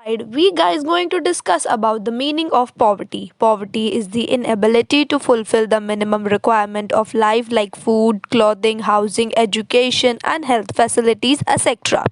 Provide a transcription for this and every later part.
We guys going to discuss about the meaning of poverty. Poverty is the inability to fulfill the minimum requirement of life like food, clothing, housing, education and health facilities, etc.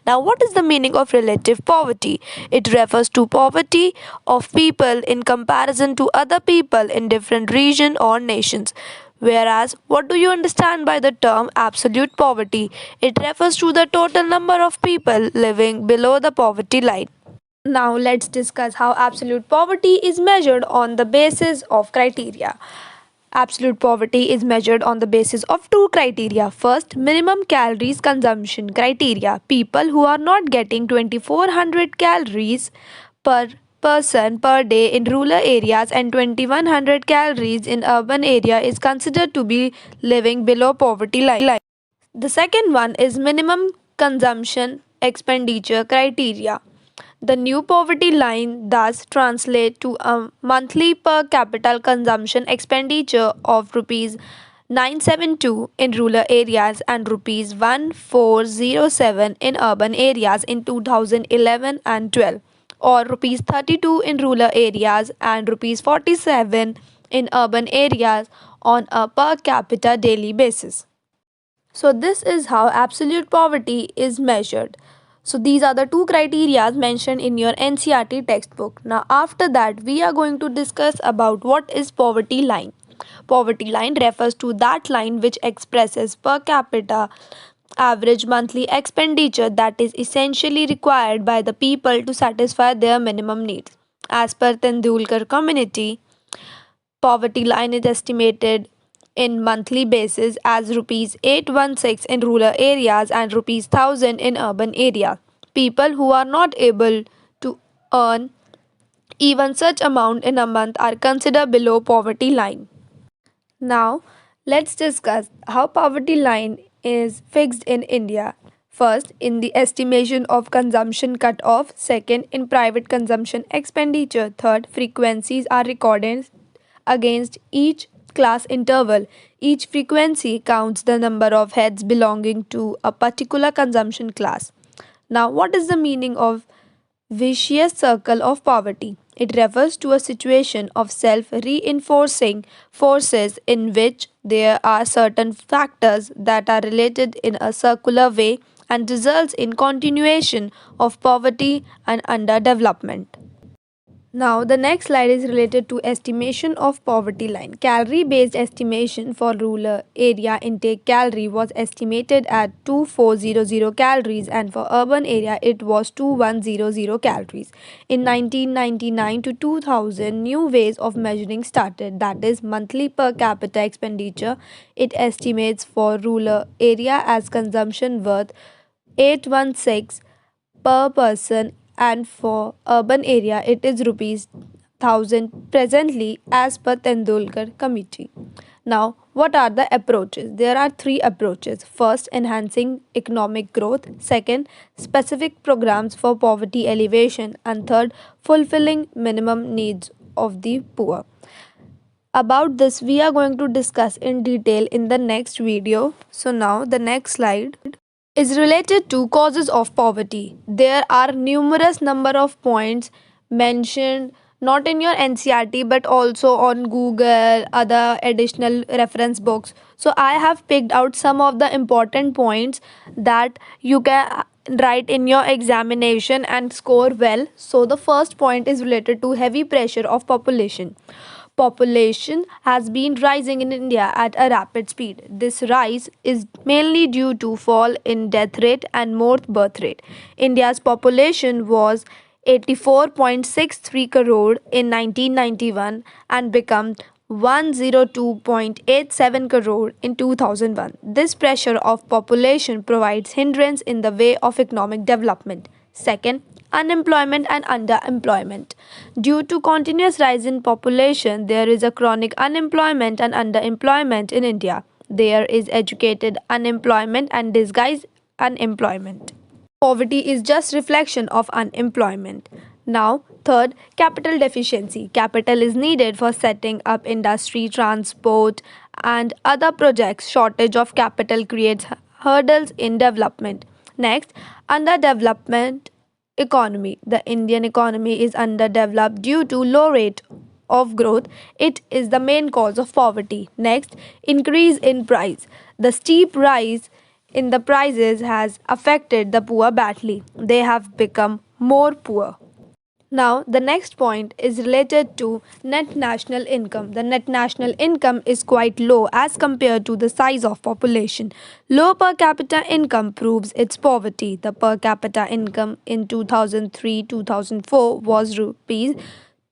Now what is the meaning of relative poverty? It refers to poverty of people in comparison to other people in different region or nations. Whereas, what do you understand by the term absolute poverty? It refers to the total number of people living below the poverty line. Now let's discuss how absolute poverty is measured on the basis of criteria. Absolute poverty is measured on the basis of two criteria. First, minimum calories consumption criteria. People who are not getting 2400 calories per person per day in rural areas and 2100 calories in urban area is considered to be living below poverty line. The second one is minimum consumption expenditure criteria. The new poverty line thus translates to a monthly per capita consumption expenditure of rupees 972 in rural areas and rupees 1407 in urban areas in 2011 and 12, or rupees 32 in rural areas and rupees 47 in urban areas on a per capita daily basis. So this is how absolute poverty is measured. So these are the two criteria mentioned in your NCRT textbook. Now after that we are going to discuss about what is poverty line. Poverty line refers to that line which expresses per capita average monthly expenditure that is essentially required by the people to satisfy their minimum needs. As per Tendulkar community, poverty line is estimated in monthly basis as rupees 816 in rural areas and rupees 1000 in urban areas. People who are not able to earn even such amount in a month are considered below poverty line. Now, let's discuss how poverty line is fixed in India. First, in the estimation of consumption cutoff. Second, in private consumption expenditure. Third, frequencies are recorded against each class interval. Each frequency counts the number of heads belonging to a particular consumption class. Now, what is the meaning of vicious circle of poverty? It refers to a situation of self reinforcing forces in which there are certain factors that are related in a circular way and results in continuation of poverty and underdevelopment. Now, the next slide is related to estimation of poverty line. Calorie based estimation for rural area intake calorie was estimated at 2400 calories and for urban area it was 2100 calories. In 1999 to 2000, new ways of measuring started, that is monthly per capita expenditure. It estimates for rural area as consumption worth 816 per person and for urban area it is rupees 1000 presently as per Tendulkar committee. Now what are the approaches? There are three approaches. First, enhancing economic growth. Second, specific programs for poverty alleviation. And third, fulfilling minimum needs of the poor. About this we are going to discuss in detail in the next video. So now the next slide is related to causes of poverty. There are numerous number of points mentioned not in your NCRT but also on Google, other additional reference books. So I have picked out some of the important points that you can write in your examination and score well. So the first point is related to heavy pressure of population. Population has been rising in India at a rapid speed. This rise is mainly due to fall in death rate and more birth rate. India's population was 84.63 crore in 1991 and became 102.87 crore in 2001. This pressure of population provides hindrance in the way of economic development. Second, unemployment and underemployment. Due to continuous rise in population, there is a chronic unemployment and underemployment in India. There is educated unemployment and disguised unemployment. Poverty is just reflection of unemployment. Now, third, capital deficiency. Capital is needed for setting up industry, transport, and other projects. Shortage of capital creates hurdles in development. Next, underdevelopment economy. The Indian economy is underdeveloped due to low rate of growth. It is the main cause of poverty. Next, increase in price. The steep rise in the prices has affected the poor badly. They have become more poor. Now, the next point is related to net national income. The net national income is quite low as compared to the size of population. Low per capita income proves its poverty. The per capita income in 2003-2004 was rupees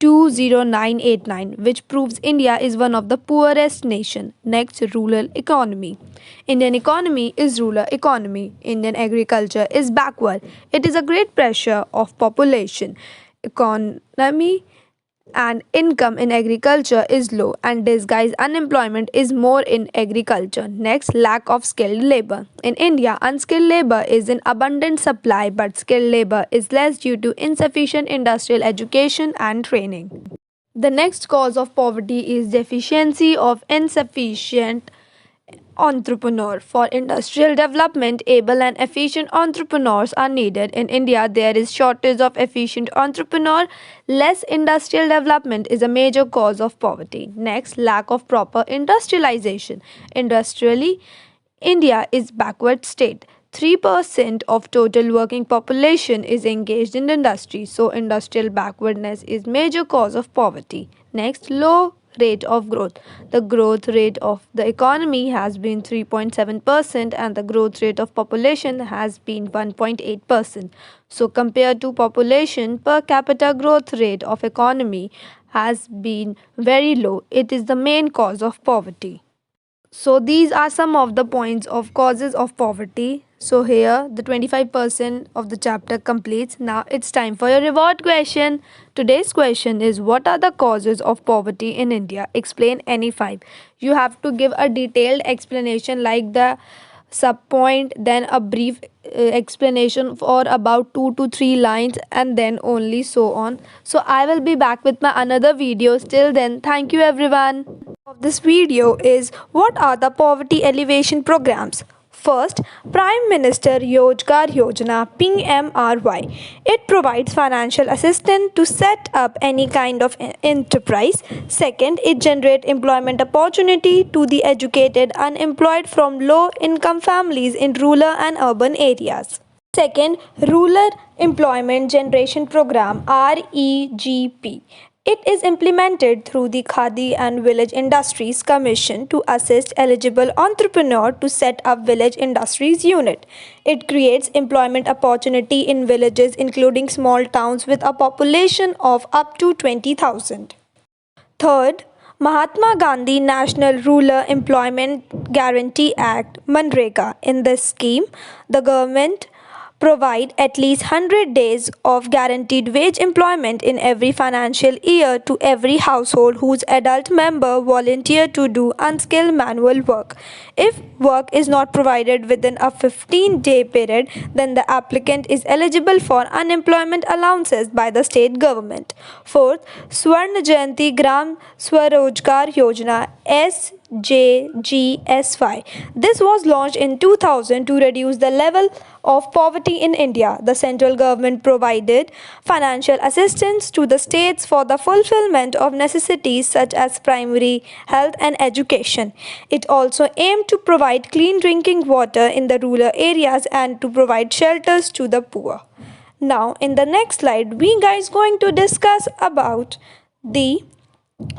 20989, which proves India is one of the poorest nation. Next, rural economy. Indian economy is rural economy. Indian agriculture is backward. It is a great pressure of population. Economy and income in agriculture is low and disguised unemployment is more in agriculture. Next, lack of skilled labor. In India, unskilled labor is in abundant supply but skilled labor is less due to insufficient industrial education and training. The next cause of poverty is deficiency of insufficient entrepreneur. For industrial development, able and efficient entrepreneurs are needed. In India, there is shortage of efficient entrepreneur. Less industrial development is a major cause of poverty. Next, lack of proper industrialization. Industrially, India is backward state. 3% of total working population is engaged in industry, so industrial backwardness is major cause of poverty. Next, low rate of growth. The growth rate of the economy has been 3.7% and the growth rate of population has been 1.8%. So compared to population, per capita growth rate of economy has been very low. It is the main cause of poverty. So these are some of the points of causes of poverty. So here the 25% of the chapter completes. Now it's time for your reward question. Today's question is, what are the causes of poverty in India? Explain any five. You have to give a detailed explanation like the subpoint, then a brief explanation for about 2 to 3 lines, and then only so on. So I will be back with my another video. Till then, thank you everyone. Of this video is, what are the poverty alleviation programs? First, Prime Minister Yojgar Yojana PMRY. It provides financial assistance to set up any kind of enterprise. Second, it generates employment opportunity to the educated unemployed from low income families in rural and urban areas. Second, Rural Employment Generation Program REGP. It is implemented through the Khadi and Village Industries Commission to assist eligible entrepreneurs to set up village industries unit. It creates employment opportunity in villages including small towns with a population of up to 20,000. Third, Mahatma Gandhi National Rural Employment Guarantee Act (MNREGA). In this scheme, the government provide at least 100 days of guaranteed wage employment in every financial year to every household whose adult member volunteer to do unskilled manual work. If work is not provided within a 15-day period, then the applicant is eligible for unemployment allowances by the state government. Fourth, Swarna Jayanti Gram Swarojgar Yojana SJGSY. This was launched in 2000 to reduce the level of poverty in India. The central government provided financial assistance to the states for the fulfillment of necessities such as primary health and education. It also aimed to provide clean drinking water in the rural areas and to provide shelters to the poor. Now in the next slide we guys going to discuss about the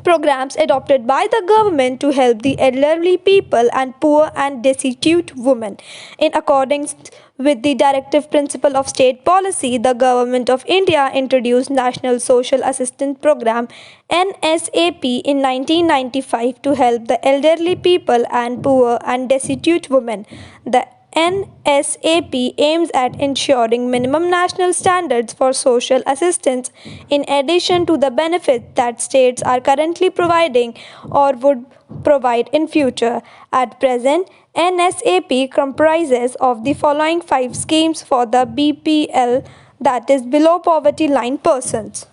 programs adopted by the government to help the elderly people and poor and destitute women. In accordance with the directive principle of state policy, the Government of India introduced National Social Assistance Program NSAP in 1995 to help the elderly people and poor and destitute women. The NSAP aims at ensuring minimum national standards for social assistance in addition to the benefits that states are currently providing or would provide in future. At present, NSAP comprises of the following 5 schemes for the BPL, that is below poverty line persons.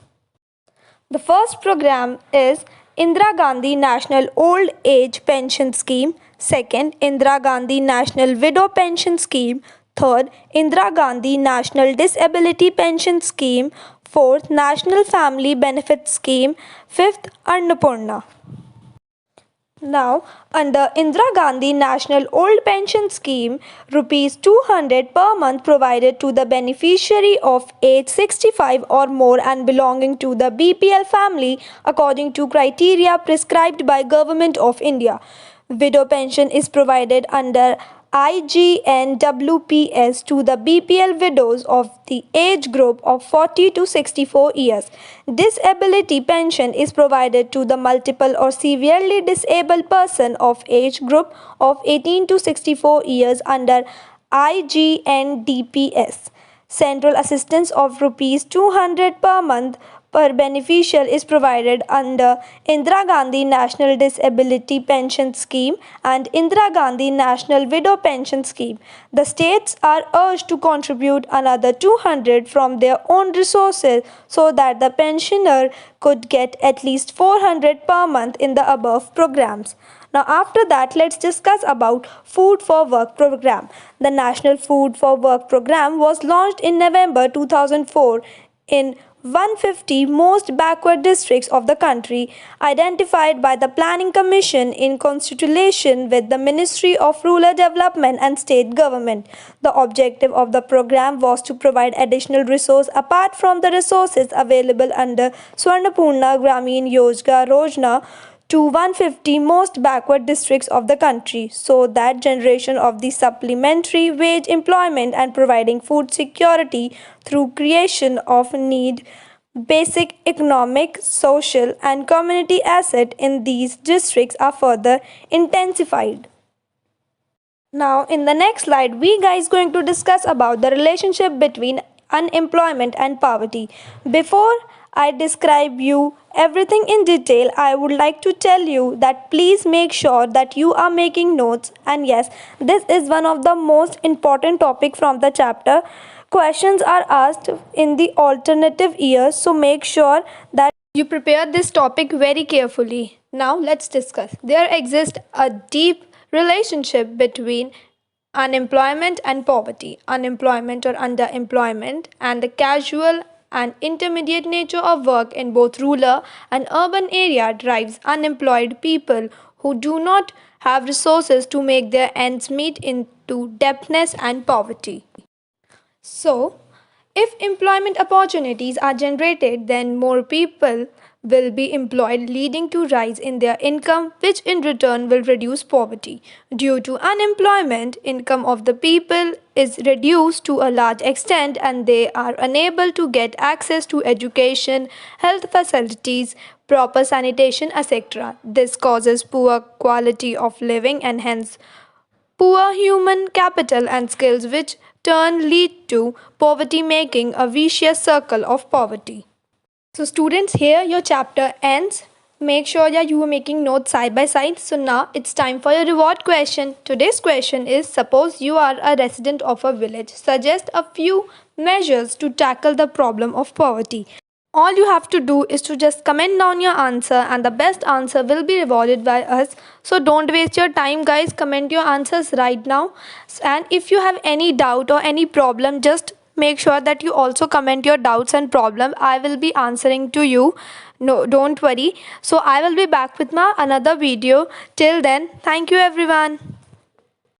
The first program is Indira Gandhi National Old Age Pension Scheme. Second, Indira Gandhi National Widow Pension Scheme. Third, Indira Gandhi National Disability Pension Scheme. Fourth, National Family Benefit Scheme. Fifth, Annapurna. Now, under Indira Gandhi National Old Pension Scheme, rupees 200 per month provided to the beneficiary of age 65 or more and belonging to the BPL family according to criteria prescribed by Government of India. Widow pension is provided under IGNWPS to the BPL widows of the age group of 40 to 64 years. Disability pension is provided to the multiple or severely disabled person of age group of 18 to 64 years under IGNDPS. Central assistance of rupees 200 per month per beneficial is provided under Indira Gandhi National Disability Pension Scheme and Indira Gandhi National Widow Pension Scheme. The states are urged to contribute another 200 from their own resources so that the pensioner could get at least 400 per month in the above programs. Now after that, let's discuss about Food for Work program. The National Food for Work program was launched in November 2004 in 150 most backward districts of the country, identified by the Planning Commission in consultation with the Ministry of Rural Development and State Government. The objective of the program was to provide additional resource apart from the resources available under Swarnapurna Gramin Yojna to 150 most backward districts of the country so that generation of the supplementary wage employment and providing food security through creation of need basic economic, social and community asset in these districts are further intensified. Now in the next slide we guys going to discuss about the relationship between unemployment and poverty. Before I describe you everything in detail, I would like to tell you that please make sure that you are making notes, and yes, this is one of the most important topic from the chapter. Questions are asked in the alternative years, so make sure that you prepare this topic very carefully. Now let's discuss. There exists a deep relationship between unemployment and poverty. Unemployment or underemployment and the casual and intermediate nature of work in both rural and urban area drives unemployed people who do not have resources to make their ends meet into debtness and poverty. So, if employment opportunities are generated, then more people will be employed, leading to rise in their income, which in return will reduce poverty. Due to unemployment, income of the people is reduced to a large extent and they are unable to get access to education, health facilities, proper sanitation, etc. This causes poor quality of living and hence poor human capital and skills, which turn lead to poverty, making a vicious circle of poverty. So students, here your chapter ends. Make sure that you are making notes side by side. So now it's time for your reward question. Today's question is, suppose you are a resident of a village. Suggest a few measures to tackle the problem of poverty. All you have to do is to just comment down your answer and the best answer will be rewarded by us. So don't waste your time guys, comment your answers right now. And if you have any doubt or any problem, just make sure that you also comment your doubts and problem. I will be answering to you. No, don't worry. So I will be back with my another video. Till then, thank you everyone.